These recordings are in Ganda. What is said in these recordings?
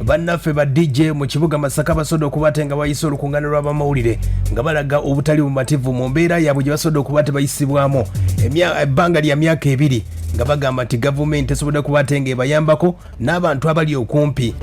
bannaffe ba DJ mu kibuga Masaka basodo okubate nga bayise olukungano lw'abamawulire nga balaga obutali bumativu mu mbeera yaabwe gye basodo okubate bayisibwamu ebbanga lya myaka 2 nga bagamba nti gavumenti esobodde okubate nga ebayambako n'abantu abali okumpi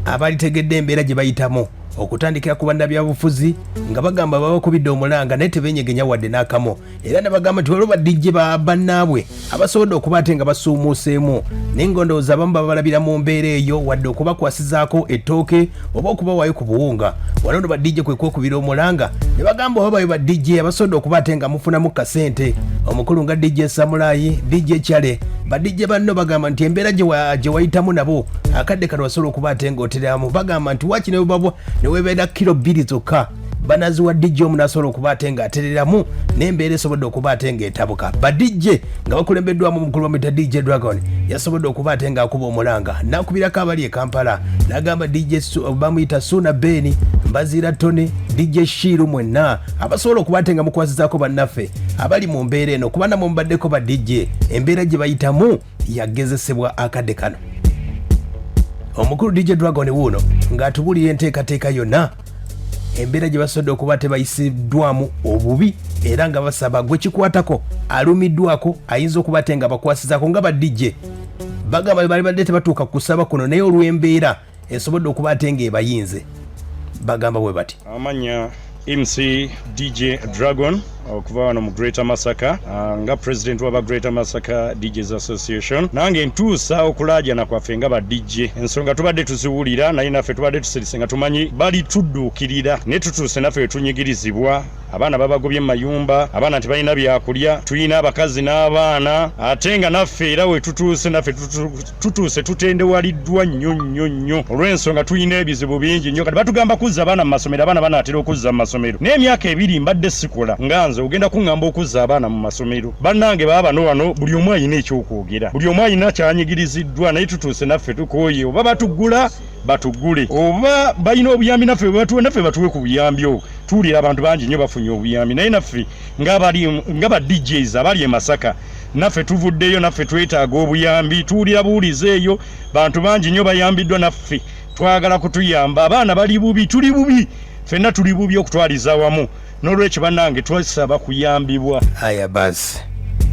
abalitegedde embeera gye bayitamu okutandikira ku bannabyabufuzi nga bagamba babakubidde omulanga naye tebenyegenya wadde n'akamu era ne bagamba nti waliwo badijje bannaabwe abasobodde okubate nga basuumuuseemu naye ngondowooza abamu babalabira mu mbeera eyo wadde okubakwasizaako ettooke oba okubawaayo ku buwunga wanono badijje kwe kwekubira omulanga ne bagamba oba bayo badijje abasobodde okubate nga mufunamu kasente omukulu nga DJ Samulayi DJ Chale badijje banno bagamba nti embeera gye wayitamu nabo akadde kano wasobola okubate nga oteramu bagamba nti waki ne webeera kilo 2 zokka banaziwa DJ omu nasobola okubate nga atereramu n'embeera esobodde okubate nga etabuka badijje nga bakulembeddwamu omukulu wa DJ Dragon yasobodde okubate nga akuba omulanga nakubirako abali e Kampala n'agamba DJ bamuyita Suna Beni Mbazira Tony DJ Shiru mwenna abasobola okubate nga mukwasizaako bannaffe abali mu mbeera eno kuba namwe mubaddeko ba DJ embeera gye bayitamu yagezesebwa akadde kano omukulu DJ Dragon wuuno ng'atubulira enteekateeka yonna embeera gye basobodde okuba tebayisiddwamu obubi era nga basaba gwe kikwatako alumiddwako ayinza okubate nga bakwasizaako nga ba DJ bagamba bali badde tebatuuka kusaba kuno naye olw'embeera esobodde okubate nga ebayinze bagamba bwe bati amanya MC DJ Dragon okuva wano mu Greater Masaka nga president wa Greater Masaka DJs Association nange ntuusa okulaajana kwaffe nga ba DJ ensonga tubadde tuziwulira naye naffe tubadde tusirise nga tumanyi bali tudduukirira ne tutuuse naffe tunyigirizibwa abaana babagobye mu mayumba abaana tebalina byakulya tulina abakazi n'abaana ate nga naffe era we tutuuse naffe tutuuse tutendewaliddwa nnyo olw'ensonga tulina ebizibu bingi nnyo kati batugamba kuzza abaana mu masomero abaana banaatera okuzza mu masomero n'emyaka 2 mbadde sikola nganze ogenda kuŋŋamba okuzza abaana mu masomero bannange baba bano wano buli omu alina ekyokwogera buli omu alina kyanyigiriziddwa naye tutuuse naffe tukooye oba batugula batugule oba balina obuyambi naffe batuwe ku buyambi obwo tuwulira abantu bangi nnyo bafunye obuyambi naye naffe nga ba DJs abali e Masaka naffe tuvuddeyo naffe twetaaga obuyambi tuwulira buwulize eyo bantu bangi nnyo bayambiddwa naffe twagala kutuyamba abaana bali bubi tuli bubi ffenna tuli bubi okutwaliza wamu n'olwekyo bannange twasaba kuyambibwa aya basi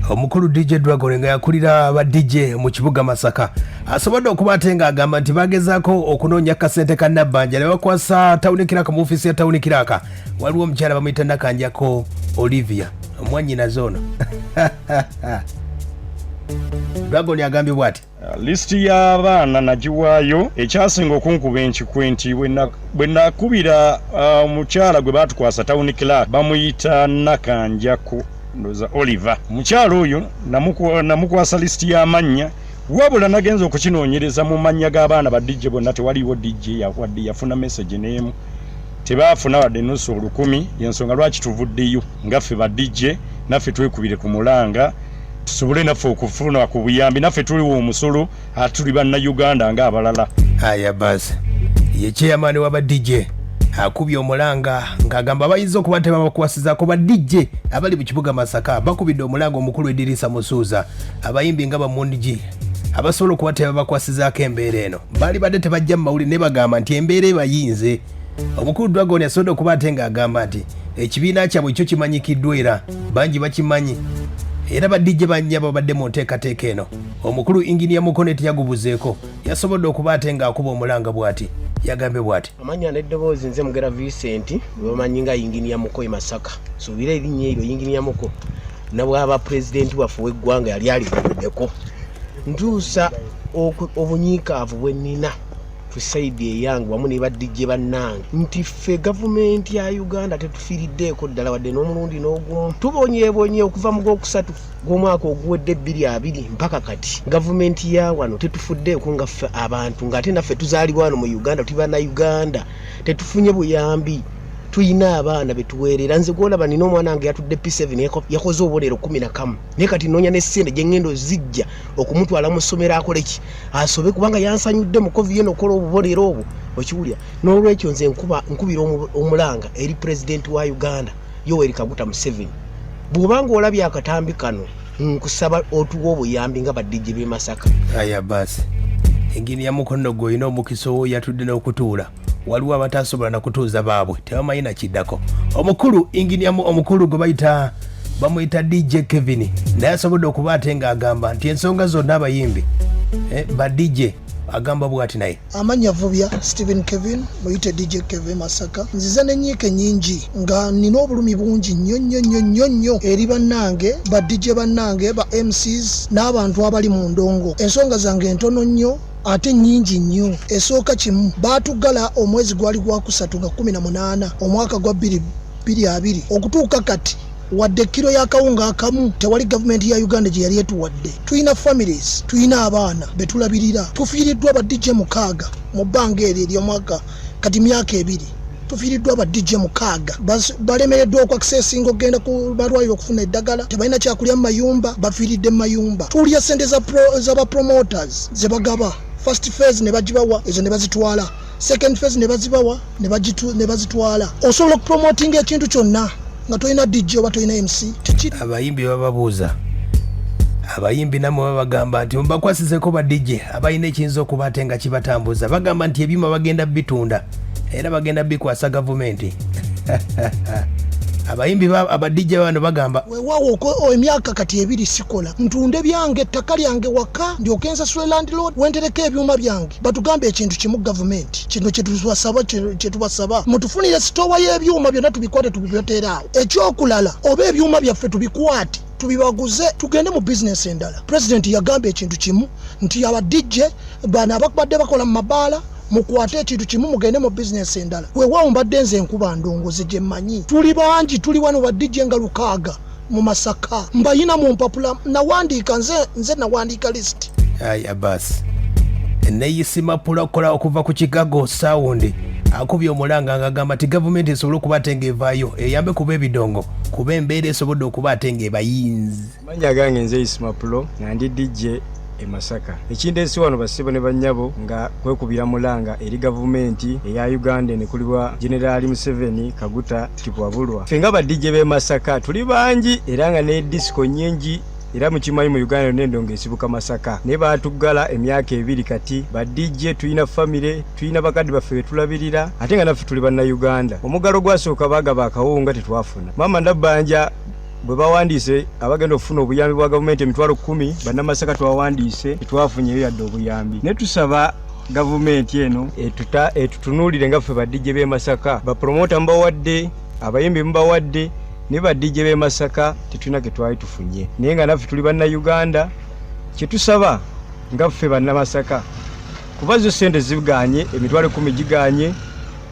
omukulu DJ Dragon nga yakulira ba DJ mu kibuga Masaka asobodde okubate nga agamba nti bagezaako okunoonya kasente ka nabbanja ne bakwasa tawuni kiraka mu ofisi ya tawuni kiraka waliwo omukyala bamuyita Nakanjako Olivia omwanyina zono Dragon yagambye bwati listi y'abaana nagiwaayo ekyasinga okunkuba enkikwe nti bwe nakubira omukyala gwe batukwasa tawuni kiraka bamuyita Nakanjako ndoza Oliver mukyalo oyo namukwasa listi y'amannya wabula nagenza okukinoonyereza mu mannya g'abaana ba DJ bonna tewaliwo DJ yafuna message n'emu tebaafuna wadde nusu 10,000 yensonga lwaki tuvuddeyo ngaffe ba DJ naffe twekubire ku mulanga tusobole naffe okufuna ku buyambi naffe tuliwo omusolo atuli banna Uganda nga abalala aya basi ye chairman wa ba DJ akubye omulanga ng'agamba bayinza okuba tebabakwasizaako ba DJ abali mu kibuga Masaka bakubidde omulanga omukulu Edirisa Musuuza abayimbi nga bamundiji abasobola okuba tebabakwasizaako embeera eno bali badde tebajja mu mawulire ne bagamba nti embeera ebayinze omukulu Dragon yasobodde okuba ate ng'agamba nti ekibiina kyabwe ekyo kimanyikiddwa era bangi bakimanyi era ba DJ banya babadde mu nteekateeka eno omukulu Engineer Mukono teyagubuzeeko yasobodde okuba ate ng'akuba omulanga bw'ati yagambe bwati amanya n'eddoboozi nze Mugera Vincent bamanyi nga Engineer Mukono Masaka suubira erinnya eryo Engineer Mukono nabwaba president waffe w'eggwanga yali alibuddeko ntuusa obunyiikaavu bwe nnina tusaidi eyange wamu ne ba DJ bannange nti ffe gavumenti ya Uganda tetufiiriddeeko ddala wadde n'omulundi n'ogumu tubonyeebonye okuva mu Gwokusatu gw'omwaka oguwedde 2020 mpaka kati gavumenti ya wano tetufuddeeko nga ffe abantu ng'ate naffe tuzaalibwa wano mu Uganda tuli banna Uganda tetufunye buyambi tuyina abaana betuweerera nze gwolaba nina omwana wange yatudde P7 yakoze obubonero 11 naye kati noonya n'essente gye ngendo zijja okumutwala mu ssomero akole ki asobe kubanga yansanyudde mu COVID eno okola obubonero obwo okiwulya n'olwekyo nze nkubira omulanga eri president wa Uganda Yoweri Kaguta Museveni bw'obanga olabye akatambi kano nkusaba otuwa obuyambi nga ba DJ b'e Masaka aya basi Engineer Mukono gwe ino mukiso yatudde n'okutuula waliwo abatasobola na kutuuza baabwe tebamanyi na kiddako omukulu engineer omukulu gwe bayita bamuyita DJ Kevin naye asobodde okuba ate ng'agamba nti ensonga zonna abayimbi ba DJ agamba bw'ati naye amanya vubya Stephen Kevin muyite DJ Kevin Masaka nziza n'enyiike nnyingi nga nina obulumi bungi nnyo eri bannange ba DJ bannange ba MCs n'abantu abali mu ndongo ensonga zange ntono nnyo ate nnyingi nnyo esooka kimu baatugala omwezi gwali gwa 3/18 omwaka gwa 2020 okutuuka kati wadde kilo ya kawunga akamu tewali gavumenti ya Uganda gye yali etuwadde tuyina families tuyina abaana betulabirira tufiiriddwa ba DJ 6 mu bbanga ery'omwaka kati myaka 2 tufiiriddwa ba DJ 6 balemereddwa okwakisesinga okgenda ku malwaliro okufuna eddagala tebalina kyakulya mu mayumba bafiiridde mu mayumba tulya sente za ba promoters ze bagaba first phase ne bagibawa ezo ne bazitwala second phase ne bazibawa ne bazitwala osobola okupromotinga ekintu kyonna nga toyina DJ oba toyina MC abayimbi bababuuza abayimbi namwe babagamba nti mubakwasizeko ba DJ abayina ekiyinza okuba ate nga kibatambuza bagamba nti ebyuma bagenda bitunda era bagenda bikwasa gavumenti abayimbi aba DJ bano bagamba weewaawo emyaka kati 2 sikola ntunde byange ettaka lyange waka ndyokensa swe landlord wentereka ebyuma byange batugambe ekintu kimu gavumenti kino kyetubasaba mutufunire sitowa y'ebyuma byonna tubikwate tubibyoteeraawo ekyokulala oba ebyuma byaffe tubikwate tubibaguze tugende mu business endala president yagamba ekintu kimu nti aba DJ bana abakubadde bakola mu mabaala mukwate ekintu kimu mugende mu business endala weewaawo mbadde nze enkuba ndongoze gye mmanyi tuli bangi tuli wano ba DJ nga 6 mu Masaka mbayina mu mpapula nawandiika nze nawandiika list aya basi neyisima pula kola okuva ku Chicago Sound akubye omulanga ngagamba ti gavumenti esobola okuba ate ng'evaayo eyambe kuba ebidongo kuba embeera esobodde okuba ate ng'ebayinzi manya gange nze Isma Pulo nga ndi DJ Emasaka ekindeesi wano basibo ne bannyabo nga kwekubira mulanga eri gavumenti eya Uganda ne kulibwa General Museveni Kaguta Kipwabulwa ffe nga ba DJ b'e Masaka tuli bangi era nga ne disco nyingi era mukimanyi mu Uganda n'endongo esibuka Masaka ne baatugala emyaka 2 kati ba DJ tuyina family tuyina bakadde baffe betulabirira ate nga naffe tuli banna Uganda omugalo gwasooka bagaba akawunga tetwafuna mama ndabbanja bwe bawandiise abagenda okufuna obuyambi bwa gavumenti emitwalo 10 bannamasaka twawandiise tetwafunyeyo yadde obuyambi ne tusaba gavumenti eno etutunuulire nga ffe ba DJ b'e Masaka bapromota mubawadde abayimbi mubawadde ne ba DJ b'e Masaka tetulina ke twali tufunye naye nga naffe tuli banna Uganda kyetusaba nga ffe bannamasaka kuba zo sente ziganye emitwalo 10 giganye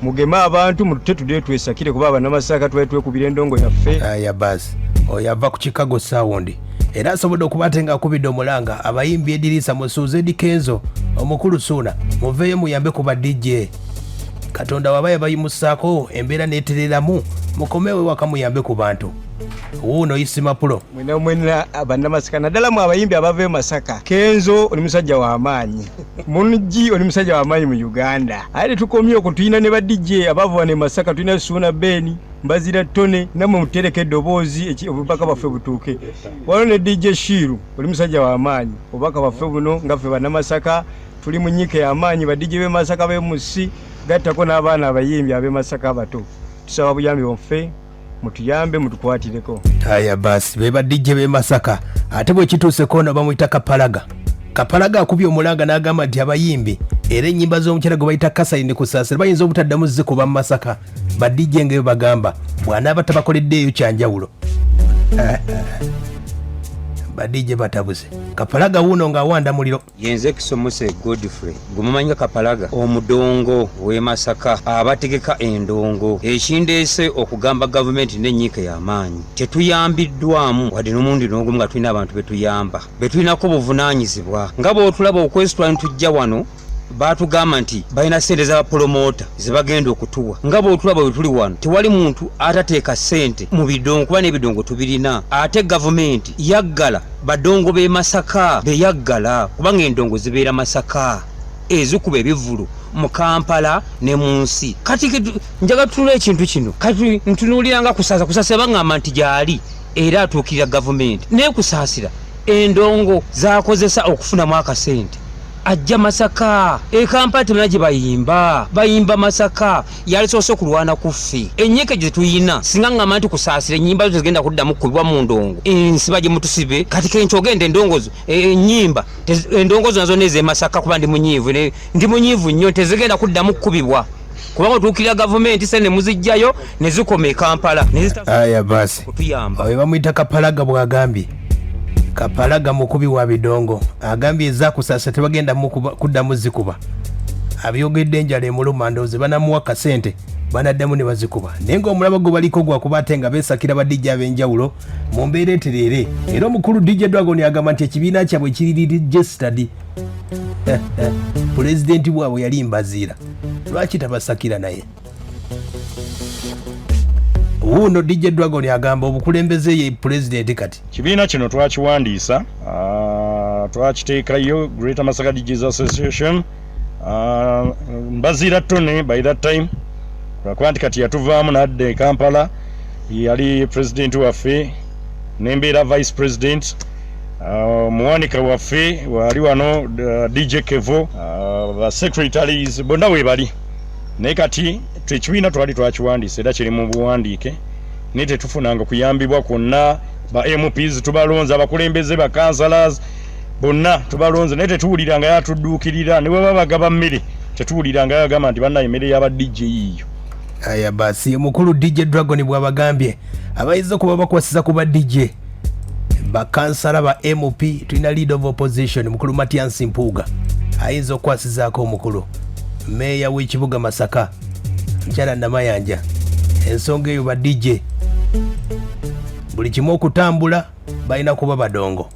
mugema abantu mutetudde twesakire kuba bannamasaka twali twekubira endongo yaffe aya basi oyava ku Chicago Sound era asobodde okuba ate nga akubidde omulanga abayimbi edirisa musuuze di Kenzo omukulu Suna muveeyo muyambe ku ba DJ Katonda wabaye bayimusaako embeera neetereramu mukomewe waka muyambe ku bantu wuuno Isima Pulo mwena bannamasaka naddala mu abayimbi abava e Masaka Kenzo oli musajja w'amaanyi Munji oli musajja w'amaanyi mu Uganda ate tukomye okutuyina ne ba DJ abava ne Masaka tuyina Suna Beni Mbazira Tone namwe mutereke eddoboozi obubaka baffe butuuke wano ne DJ Shiru oli musajja w'amaanyi obubaka baffe buno nga ffe bannamasaka tuli mu nnyike y'amaanyi ba DJ b'e Masaka b'e Musi gattako n'abaana abayimbi ab'e Masaka abato tusaba buyambi bwaffe mutuyambe mutukwatireko aya basi beba DJ b'e Masaka ate bwe kituuse kono bamuyita Kapalaga akubye omulanga n'agamba nti abayimbi era ennyimba z'omukyala gwe bayita Kasayini kusaasira bayinza obutaddamu zikuba mu Masaka ba DJ nga bagamba bw'anaaba tabakoleddeeyo kyanjawulo ba DJ batabuze Kapalaga wuno ng'awanda muliro yenze kisomose Godfrey gumumanyi Kapalaga omudongo w'e Masaka abategeka endongo ekindeese okugamba gavumenti n'ennyike y'amaanyi tetuyambiddwamu wadde n'omundi n'ogumu nga tulina abantu betuyamba betulinako buvunaanyizibwa nga bw'otulaba okwesitula ntujja wano baatugamba nti balina ssente z'abapromota zebagenda okutuwa nga bw'otulaba bwe tuli wano tewali muntu atateeka ssente mu bidongo kuba n'ebidongo tubirina ate gavumenti yaggala badongo b'e Masaka beyaggala kubanga endongo zibeera Masaka ezikuba ebivulu mu Kampala ne mu nsi kati njaga tutula ekintu kino kati ntunuuliranga kusaasira baŋŋamba nti gyali era atuukirira gavumenti naye kusaasira endongo zaakozesa okufunamu akasente ajja Masaka Kampala temuna gye bayimba Masaka yalisoose okulwana kuffe ennyike gye tuyina singa ngamba nti kusaasira ennyimba zo tezigenda kuddamu kukubibwa mu ndongo ensiba gye mutusibe kati kencho ogende endongozo ennyimba endongozo nazo neze Masaka kuba ndi munyiivu nnyo tezigenda kuddamu kukubibwa kubanga otuukirira gavumenti sene muzijjayo ne zikoma e Kampala aya basi oyo bamuyita Kapalaga bw'agambye Kapalaga mukubi wa bidongo agambye ezakusaasa tebagenda kuddamu zikuba abyogedde enjala emuluma ndowooza banamuwa kasente banaddamu ne bazikuba naye ng'omulaba gwe baliko gwakuba ate nga beesakira badijja ab'enjawulo mu mbeera etereere era omukulu DJ Dragon agamba nti ekibiina kyabwe kiri registered pulezidenti bwabwe yali mbaziira lwaki tabasakira naye wuno DJ Dragon agamba obukulembeze ye pulezidenti kati kibiina kino twakiwandiisa twakiteekayo Greater Masaka DJs Association mbaziira ttone by that time lwakuba nti kati yatuvaamu n'adda e Kampala yali pulezidenti waffe n'embeera vice president muwanika waffe wali wano DJ Kevo secretaries bonna we bali naye kati ekibiina twali twakiwandiisa era kiri mu buwandiike naye tetufunanga kuyambibwa kwonna ba MPs tubalonze abakulembeze ba councillors bonna tubalonze naye tetuwuliranga yatudduukirira ne bwe baba bagaba mmere tetuwuliranga yagamba nti banna emmere y'aba DJ yiyo aya basi omukulu DJ Dragon bw'abagambye abayinza kuba bakwasiza ku ba DJ bakansala ba MP tulina lead of opposition mukulu Matias Mpuuga ayinza okwasizaako omukulu meya w'ekibuga Masaka Nkyala Namayanja ensonga eyo ba DJ buli kimu okutambula balina kuba badongo